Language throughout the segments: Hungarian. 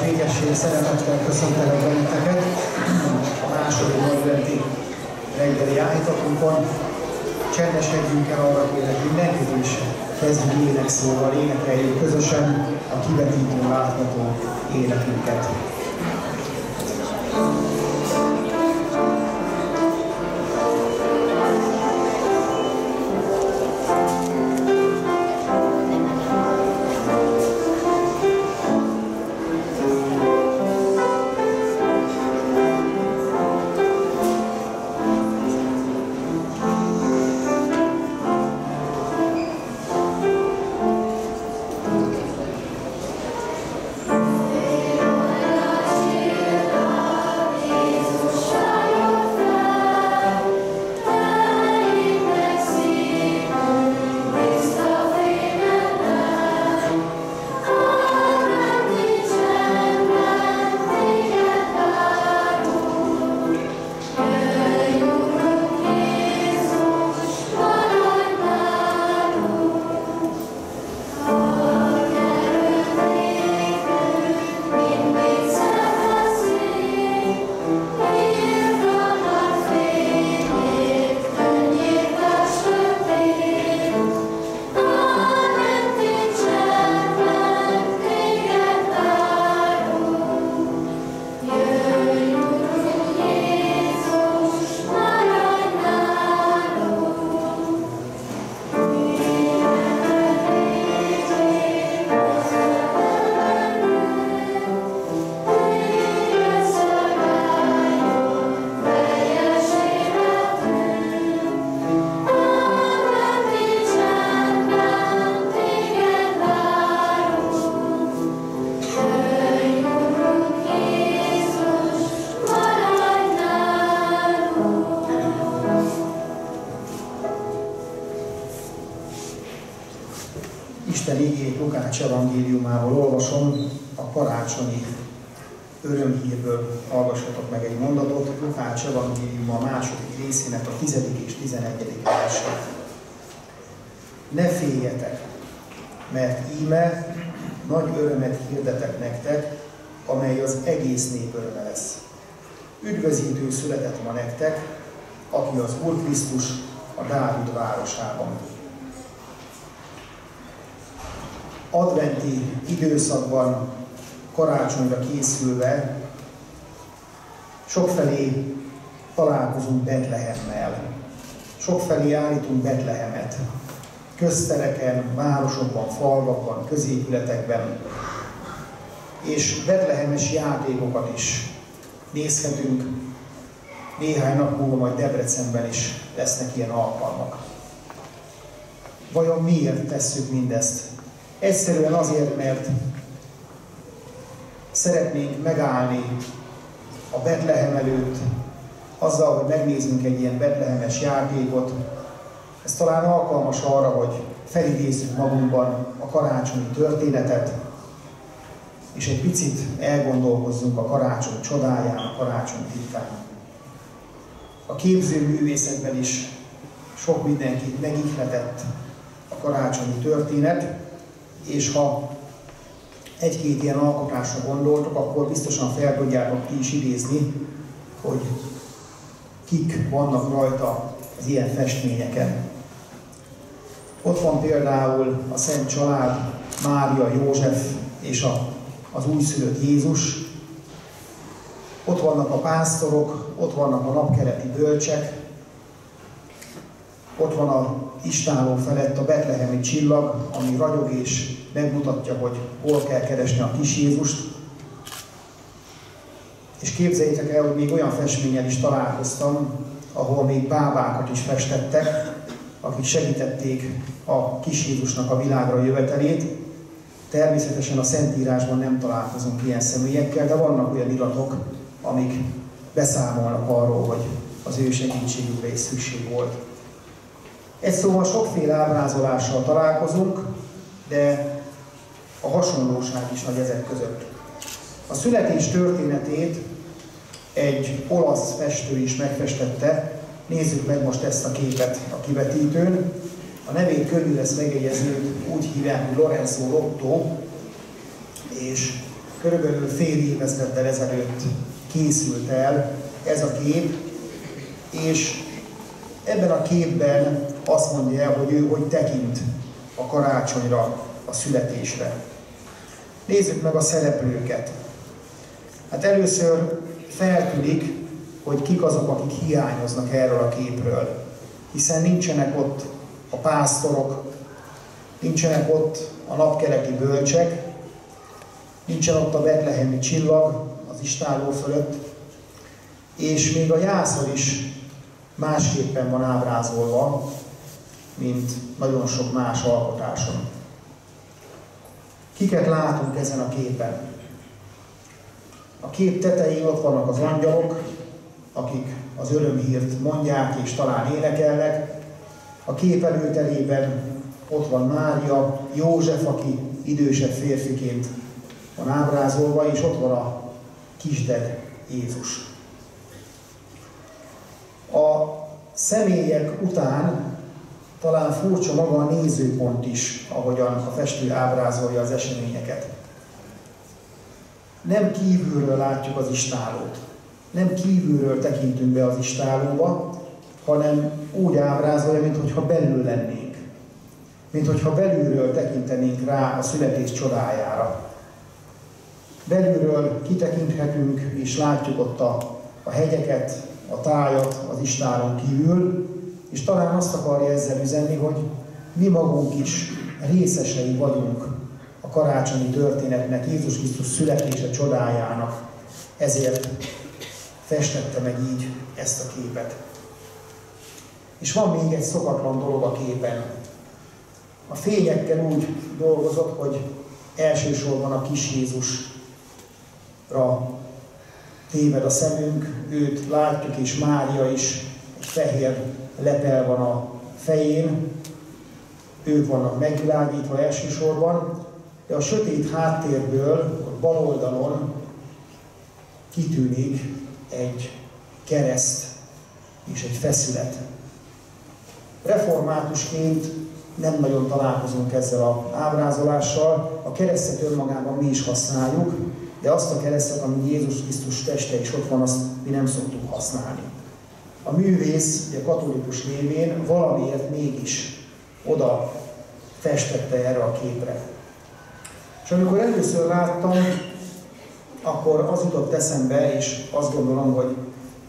Végesség szeretettel köszöntelek benneteket a második adventi reggeli állítatónkon. Csendesedjünk el, arra kérlek mindenkit is, kezdjünk énekszóval, énekeljük közösen a kivetítőn látható életünket. Isten igéjét Lukács evangéliumából olvasom, a karácsonyi örömhírből hallgassatok meg egy mondatot. Lukács evangéliuma a második részének a 10. és 11. verse. Ne féljetek, mert íme nagy örömet hirdetek nektek, amely az egész nép öröme lesz. Üdvözítő született ma nektek, aki az Úr Krisztus a Dávid városában. Adventi időszakban, karácsonyra készülve sokfelé találkozunk Betlehemmel. Sokfelé állítunk Betlehemet. Köztereken, városokban, falvakban, középületekben. És betlehemes játékokat is nézhetünk. Néhány nap múlva majd Debrecenben is lesznek ilyen alkalmak. Vajon miért tesszük mindezt? Egyszerűen azért, mert szeretnénk megállni a Betlehem előtt, azzal, hogy megnézzünk egy ilyen betlehemes játékot. Ez talán alkalmas arra, hogy felidézzük magunkban a karácsonyi történetet, és egy picit elgondolkozzunk a karácsony csodáján, a karácsony titkán. A képzőművészetben is sok mindenkit megihletett a karácsonyi történet, és ha egy-két ilyen alkotásra gondoltok, akkor biztosan fel tudjátok ti is idézni, hogy kik vannak rajta az ilyen festményeken. Ott van például a Szent Család, Mária, József és az újszülött Jézus. Ott vannak a pásztorok, ott vannak a napkeleti bölcsek, ott van a istálló felett a betlehemi csillag, ami ragyog és megmutatja, hogy hol kell keresni a kis Jézust. És képzeljétek el, hogy még olyan festménnyel is találkoztam, ahol még bábákat is festettek, akik segítették a kis Jézusnak a világra jövetelét. Természetesen a Szentírásban nem találkozunk ilyen személyekkel, de vannak olyan iratok, amik beszámolnak arról, hogy az ő segítségükre is szükség volt. Egy szóval sokféle ábrázolással találkozunk, de a hasonlóság is nagy ezek között. A születés történetét egy olasz festő is megfestette. Nézzük meg most ezt a képet a kivetítőn. A nevét könnyű lesz megjegyezni, úgy hívják, hogy Lorenzo Lotto, és körülbelül fél évezreddel ezelőtt készült el ez a kép, és ebben a képben azt mondja el, hogy ő hogy tekint a karácsonyra, a születésre. Nézzük meg a szereplőket. Hát először feltűnik, hogy kik azok, akik hiányoznak erről a képről. Hiszen nincsenek ott a pásztorok, nincsenek ott a napkeleti bölcsek, nincsen ott a betlehemi csillag az istálló fölött, és még a jászol is másképpen van ábrázolva, mint nagyon sok más alkotáson. Kiket látunk ezen a képen? A kép tetején ott vannak az angyalok, akik az örömhírt mondják és talán énekelnek. A kép előterében ott van Mária, József, aki idősebb férfiként van ábrázolva, és ott van a kisded Jézus. A személyek után talán furcsa maga a nézőpont is, ahogyan a festő ábrázolja az eseményeket. Nem kívülről látjuk az istállót, nem kívülről tekintünk be az istállóba, hanem úgy ábrázolja, mintha belül lennénk. Mintha belülről tekintenénk rá a születés csodájára. Belülről kitekinthetünk, és látjuk ott a hegyeket, a tájat az istállón kívül, és talán azt akarja ezzel üzenni, hogy mi magunk is részesei vagyunk a karácsonyi történetnek, Jézus Krisztus születése csodájának. Ezért festette meg így ezt a képet. És van még egy szokatlan dolog a képen. A fényekkel úgy dolgozott, hogy elsősorban a kis Jézusra téved a szemünk, őt látjuk, és Mária is, egy fehér lepel van a fején, ők vannak megvilágítva elsősorban, de a sötét háttérből, a bal oldalon kitűnik egy kereszt és egy feszület. Reformátusként nem nagyon találkozunk ezzel az ábrázolással, a keresztet önmagában mi is használjuk, de azt a keresztet, ami Jézus Krisztus teste is ott van, azt mi nem szoktuk használni. A művész, ugye katolikus lévén valamiért mégis oda festette erre a képre. És amikor először láttam, akkor az jutott eszembe, és azt gondolom, hogy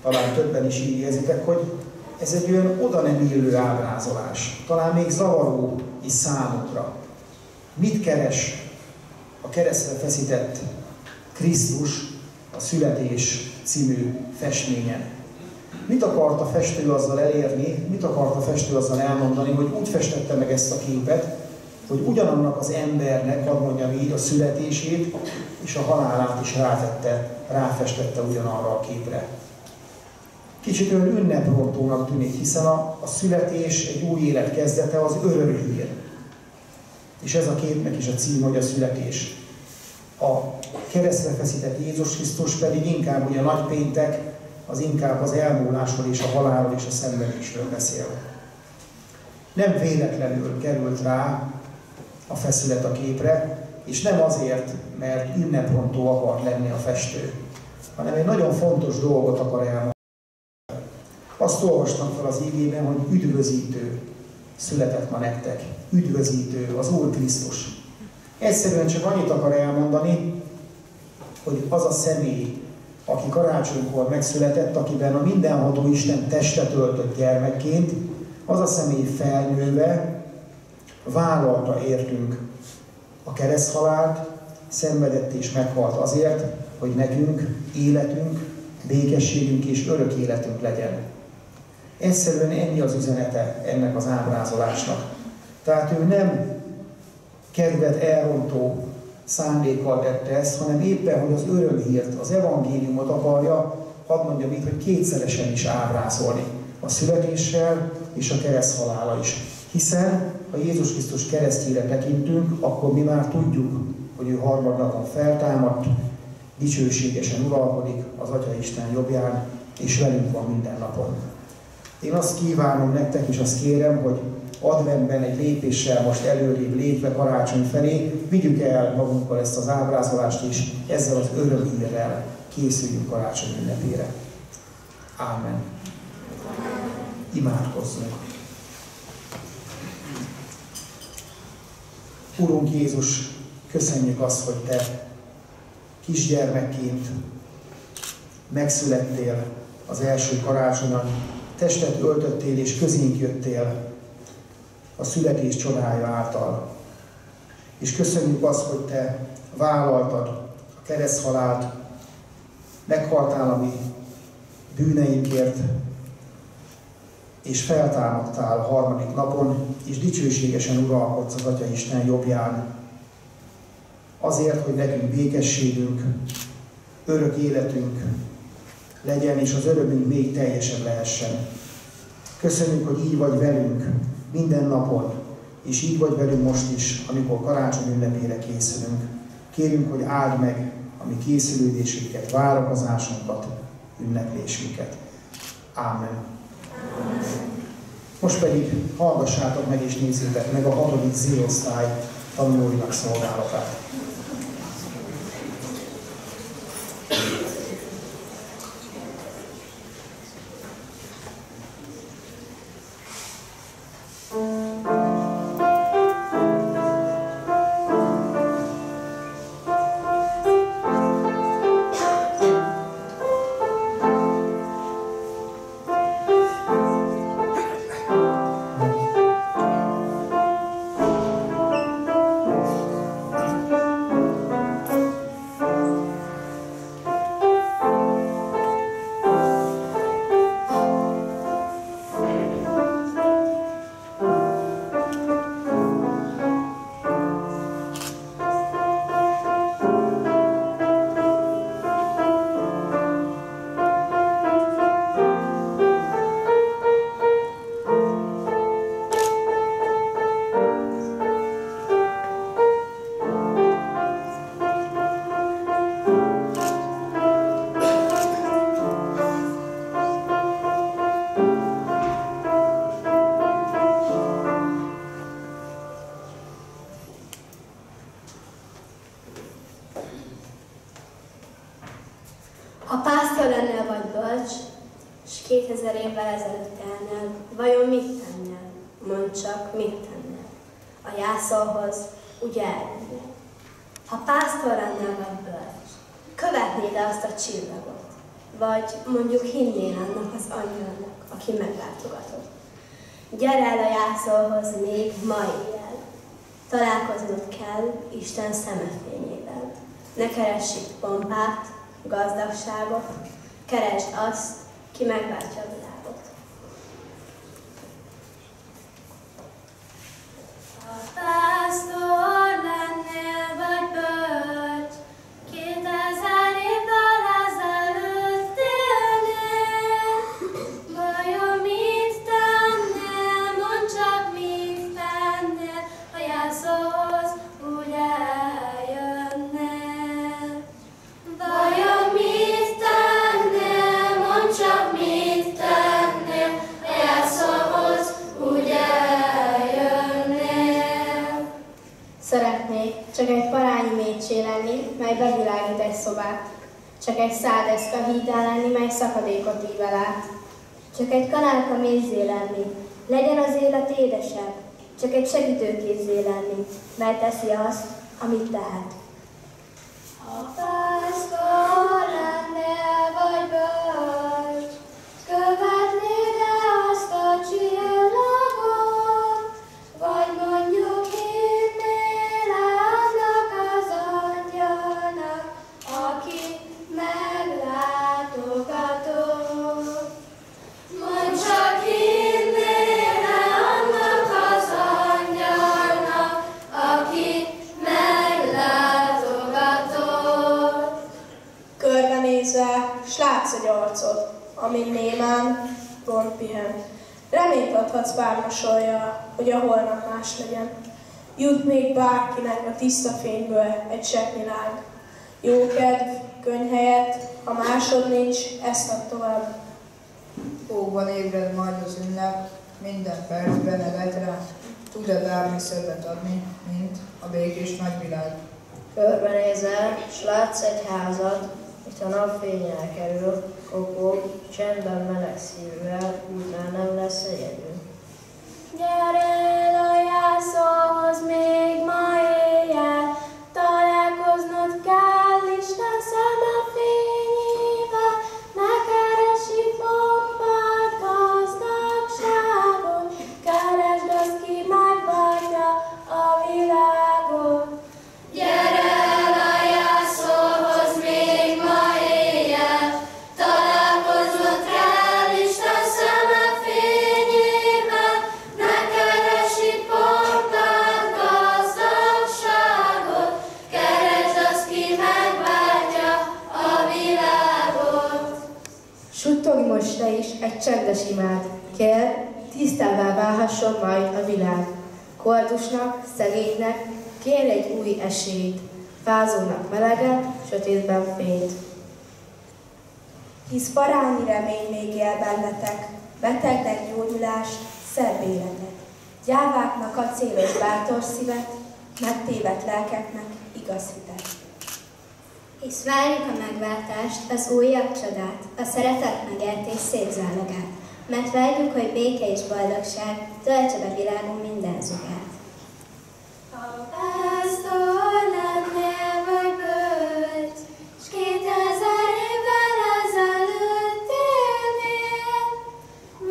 talán többen is így érzitek, hogy ez egy olyan oda nem illő ábrázolás. Talán még zavaró is számukra. Mit keres a keresztre feszített Krisztus a Születés című festményen? Mit akart a festő azzal elérni, mit akart a festő azzal elmondani, hogy úgy festette meg ezt a képet, hogy ugyanannak az embernek, hadd mondjam így, a születését és a halálát is ráfestette ugyanarra a képre. Kicsit olyan ünneprontónak tűnik, hiszen a születés egy új élet kezdete, az örömhír. És ez a képnek is a címe, hogy a születés. A keresztre feszített Jézus Krisztus pedig inkább ugye a nagypéntek, az inkább az elmúlásról és a halálról és a szenvedésről beszél. Nem véletlenül került rá a feszület a képre, és nem azért, mert ünneprontó akart lenni a festő, hanem egy nagyon fontos dolgot akar elmondani. Azt olvastam fel az igében, hogy üdvözítő született ma nektek. Üdvözítő, az Úr Krisztus. Egyszerűen csak annyit akar elmondani, hogy az a személy, aki karácsonykor megszületett, akiben a mindenható Isten testet öltött gyermekként, az a személy felnőve vállalta értünk a kereszthalált, szenvedett és meghalt azért, hogy nekünk életünk, békességünk és örök életünk legyen. Egyszerűen ennyi az üzenete ennek az ábrázolásnak. Tehát ő nem kedvet elrontó szándékkal tette ezt, hanem éppen, hogy az örömhírt, az evangéliumot akarja, hadd mondjam itt, hogy kétszeresen is ábrázolni. A születéssel és a kereszthalála is. Hiszen, ha Jézus Krisztus keresztjére tekintünk, akkor mi már tudjuk, hogy ő harmadnapon feltámadt, dicsőségesen uralkodik az Atyaisten jobbján, és velünk van minden napon. Én azt kívánom nektek, és azt kérem, hogy adventben egy lépéssel most előrébb lépve karácsony felé, vigyük el magunkkal ezt az ábrázolást, és ezzel az örömhírrel készüljünk karácsony ünnepére. Ámen. Imádkozzunk. Urunk Jézus, köszönjük azt, hogy Te kisgyermekként megszülettél az első karácsonyon, testet öltöttél és közénk jöttél a születés csodája által. És köszönjük azt, hogy Te vállaltad a kereszthalált, meghaltál a mi bűneinkért, és feltámadtál a harmadik napon, és dicsőségesen uralkodsz az Atyaisten jobbján. Azért, hogy nekünk békességünk, örök életünk legyen, és az örömünk még teljesebb lehessen. Köszönjük, hogy így vagy velünk minden napon, és így vagy velünk most is, amikor karácsony ünnepére készülünk. Kérjünk, hogy áld meg a mi készülődésünket, várakozásunkat, ünneplésünket. Ámen. Most pedig hallgassátok meg és nézzétek meg a 6. Z-osztály tanulóinak szolgálatát. Ha pásztor lennél vagy bölcs, s 2000 évvel ezelőtt elnél, vajon mit tennél? Mondd csak, mit tennél? A jászolhoz ugye elmennél. Ha pásztor lennél vagy bölcs, követnéd azt a csillagot? Vagy mondjuk hinnél annak az angyalnak, aki meglátogatott? Gyere el a jászolhoz még ma éjjel. Találkoznod kell Isten szemefényével. Ne keress itt pompát, gazdagságot, keresd azt, ki megváltja a világot. Ha pásztor lennél vagy bölcs, 2000 évvel ezelőtt élnél, vajon mit tennél, mondd csak mit tennél, a jászolhoz úgy eljönnél. Vajon mit tennél, mondd csak mit tennél, a jászolhoz úgy eljönnél. Szeretnék csak egy parányi mécsé lenni, mely bevilágít egy szobát. Csak egy száldeszka hídán lenni, mely szakadékot ível át. Csak egy kanálka mézzé lenni, legyen az élet édesebb. Csak egy segítőkézzé lenni, mely teszi azt, amit tehet. Ha pásztor lennél vagy bölcs, követnéd-e azt a csillagot, vagy mondjuk hinnél annak az angyalnak, aki meglátogatott. Mondd csak, hinnél-e annak az angyalnak, aki meglátogatott. Körbenézve, s látsz egy arcot, amin némán gond pihen. Reményt adhatsz bár mosollyal, hogy a holnap más legyen. Jut még bárkinek a tiszta fényből egy cseppnyi láng. Jó kedv, könny helyett, ha másod nincs, ezt ad tovább. Óvban ébred majd az ünnep, minden percben eledre, tud-e bármi szövet adni, mint a békés nagyvilág? Körbenézel, s látsz egy házat, itt a napfény elkerül, kopog, csendben meleg szívvel, útnál nem lesz egyedül. Gyere el a jászolhoz még ma éjjel, találkoznod kell Isten szeme fényével, megkeresi pompát, gazdagságot, keresd azt, ki megváltja a világot. Gyere el a jászolhoz még ma éjjel, találkoznod kell Isten szeme fényével, megkeresi pompát, gazdagságot, keresd azt, ki megváltja a világot. Suttogj most te is egy csendes imád, kér, tisztává válhasson majd a világ. Koldusnak, szegénynek kér egy új esélyt, fázónak meleget, sötétben fényt. Hisz parányi remény még él bennetek, betegnek gyógyulást, szebb életet. Gyáváknak acélos bátor szívet, megtévedt lelkeknek igaz hitet. Hisz várjuk a megváltást, az újabb csodát, a szeretet megértés szép zálogát, mert várjuk, hogy béke és boldogság töltse be világunk minden zugát. Ha pásztor lennél vagy bölcs, s 2000 évvel ezelőtt élnél,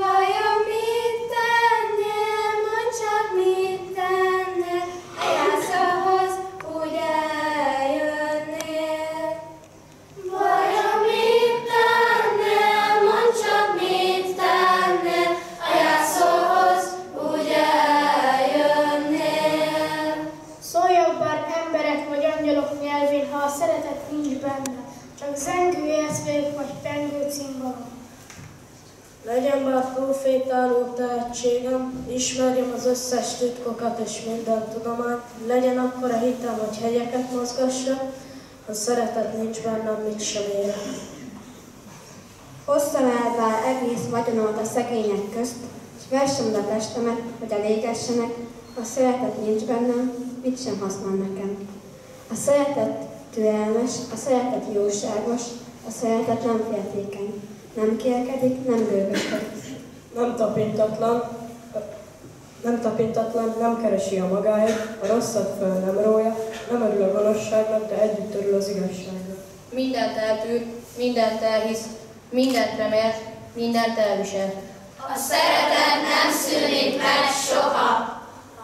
vajon mit tennél, mondd csak mit tennél, a jászolhoz úgy eljönnél. Vajon mit tennél, mondd csak mit tennél, a jászolhoz úgy eljönnél. Szóljanak bár emberek vagy angyalok nyelvén, ha a szeretet nincs benne, csak zengő eszmék vagy pengő cimbalom. Legyen bár profétáló tehetségem, ismerjem az összes titkokat és minden tudományt, legyen akkor a hitem, hogy hegyeket mozgassak, ha szeretet nincs bennem, mit sem érek. Hoztam el bár egész vagyonomat a szegények közt, és versem a testemet, hogy elégessenek, ha szeretet nincs bennem, mit sem használ nekem. A szeretet türelmes, a szeretet jóságos, a szeretet nem féltékeny, nem kérkedik, nem gőgöskedik. Nem tapintatlan, nem keresi a magáét, a rosszat föl nem rója, nem örül a gonoszságnak, de együtt örül az igazságnak. Mindent eltűr, mindent elhisz, mindent remél, mindent elvisel. A szeretet nem szűnik meg soha.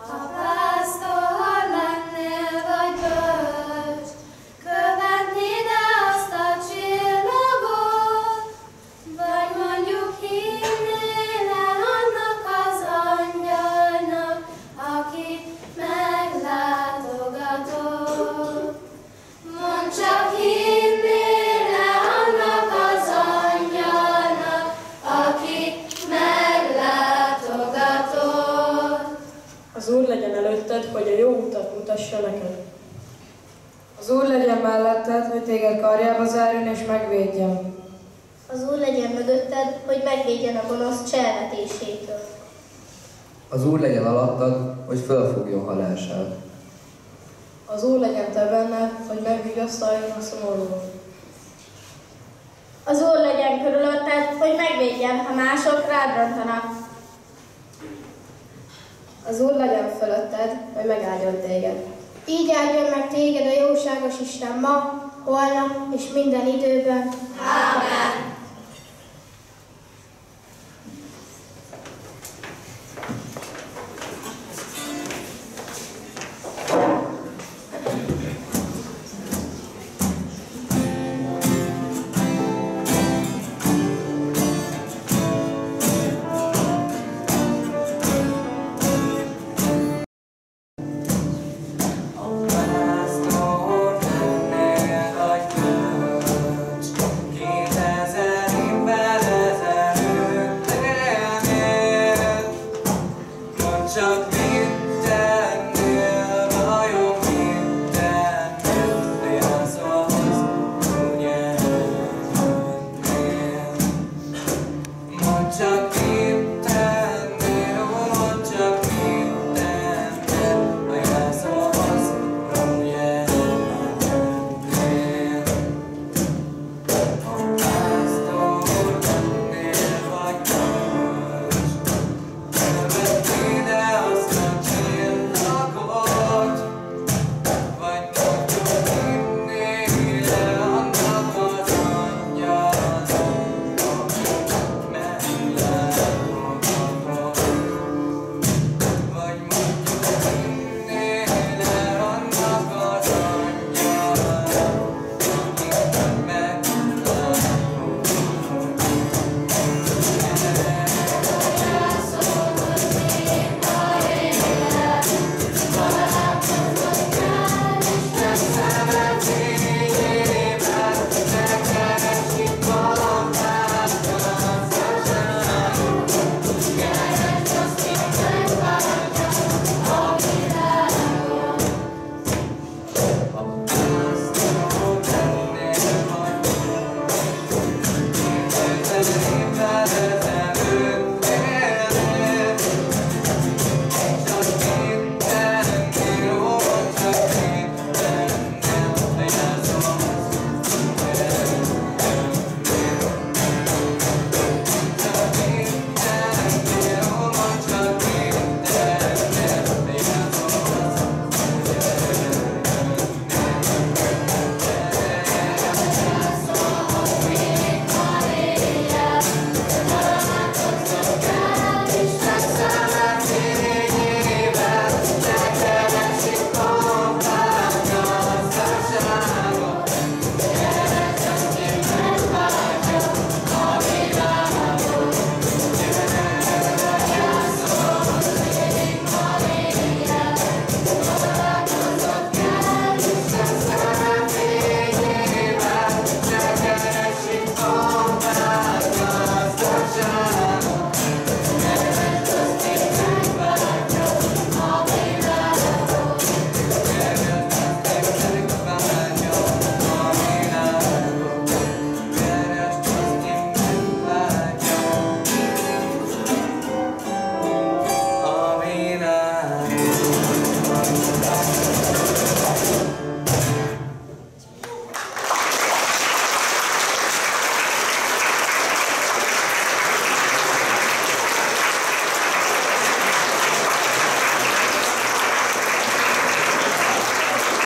Ha pásztor lennél vagy bölcs, követnéd azt a csillagot, vagy mondjuk hinnél el annak az angyalnak, akit meglátogatott. Mondd csak, hinnél el annak az angyalnak, akit meglátogatott. Az Úr legyen előtted, hogy a jó utat mutassa neked. Az Úr legyen melletted, hogy téged karjába zárjon és megvédjen. Az Úr legyen mögötted, hogy megvédjen a gonosz cselvetésétől. Az Úr legyen alattad, hogy fölfogjon halását. Az Úr legyen te benned, hogy megvigasztaljon a szomorúan. Az Úr legyen körülötted, hogy megvédjen, ha mások rád rontanak. Az Úr legyen fölötted, hogy megáldjon téged. Így áldjon meg téged a jóságos Isten ma, holnap és minden időben. Amen.